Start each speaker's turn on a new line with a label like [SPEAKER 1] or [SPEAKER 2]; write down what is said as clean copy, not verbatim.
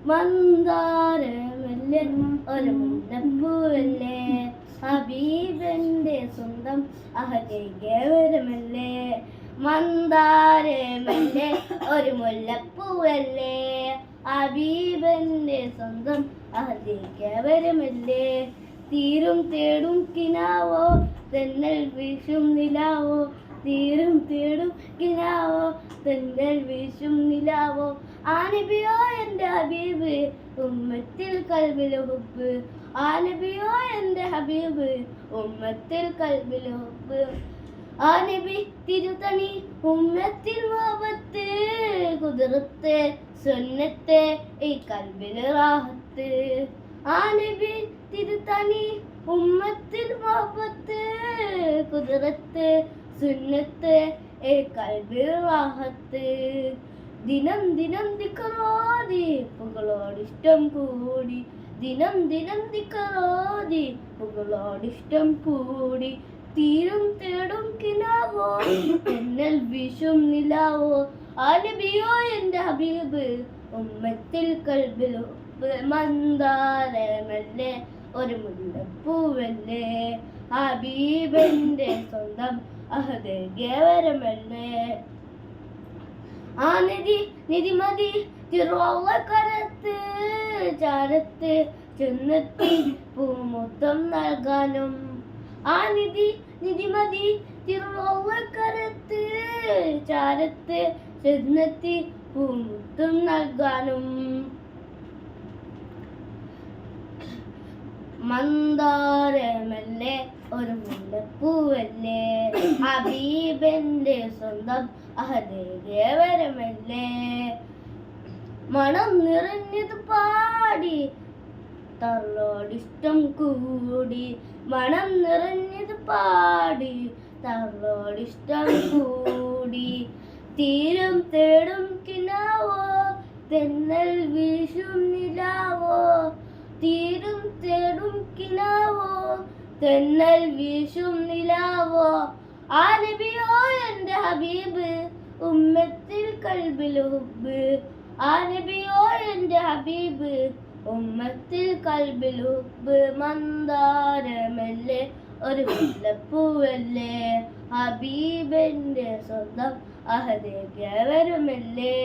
[SPEAKER 1] മന്ദാരമല്ലേ ഒരു മുല്ലപ്പൂവല്ലേ ഹബീബന്റെ സ്വന്തം അഹദൈകവരമല്ലേ മന്ദാരമല്ലേ ഒരു മുല്ലപ്പൂവല്ലേ ഹബീബന്റെ സ്വന്തം അഹദൈകവരമല്ലേ തീരും തേടും കിനാവോ തെന്നൽ വീശും നിലാവോ തീരും തേടും കിനാവോ തെന്നൽ വീശും നിലാവോ ആനബിയോ എൻ്റെ ഹബീബ് ഉമ്മത്തിൽ കൽബിൽ ഹുബ്ബ് ആനബിയോ എൻ്റെ ഹബീബ് ഉമ്മത്തിൽ കൽബിൽ ഹുബ്ബ് ആനബി തിരുതണി ഉമ്മത്തിൽ മുഹബത്ത് കുതിരത്ത് സുന്നത്ത് ഈ കൽബിൽ റാഹത്ത് ആനബി തിരുതണി ഉമ്മത്തിൽ മുഹബത്ത് കുതിരത്ത് സുന്നത്ത് ഏ കൽബിൽ റാഹത്ത് ദിനം ദിനം ദിക്കറോതി പുകളോടിഷ്ടം കൂടി ദിനം ദിനം ദിക്കറോതി പുകളോടിഷ്ടം കൂടി തീരും തേടും കിനാവോ തെന്നൽ വീശും നിലാവോ ആനബിയോ എൻ്റെ ഹബീബ് ഉമ്മത്തിൽ കൽബിൽ മന്ദാരമല്ലേ ഒരു മുല്ലപ്പൂവല്ലേ ഹബീബന്റെ സ്വന്തം അഹദൈകവരമല്ലേ ആ നിധിമതി തിരുവള്ളക്കരത്ത് ചാരത്ത് ചെന്നെത്തി പൂമുത്തം നൽകാനും ആ നിധിമതി തിരുവള്ളക്കരത്ത് ചാരത്ത് ചെന്നെത്തി പൂമുത്തം നൽകാനും മന്ദാരമല്ലേ ഒരു മുല്ലപ്പൂവല്ലേ ഹബീബന്റെ സ്വന്തം അഹദൈകവരമല്ലേ മണം നിറഞ്ഞത് പാടി തള്ളോടിഷ്ടം കൂടി മണം നിറഞ്ഞത് പാടി തള്ളോടിഷ്ടം കൂടി തീരും തേടും കിനാവോ തെന്നൽ വീശും നിലാവോ തീരും തേടും കിനാവോ തെന്നൽ വീശും നിലാവോ ആനബിയോ എൻ്റെ ഹബീബ് ഉമ്മത്തിൽ കൽബിൽ ഹുബ്ബ് ആനബിയോ എൻ്റെ ഹബീബ് ഉമ്മത്തിൽ കൽബിൽ ഹുബ്ബ് മന്ദാരമല്ലേ ഒരു മുല്ലപ്പൂവല്ലേ ഹബീബന്റെ സ്വന്തം അഹദൈകവരമല്ലേ.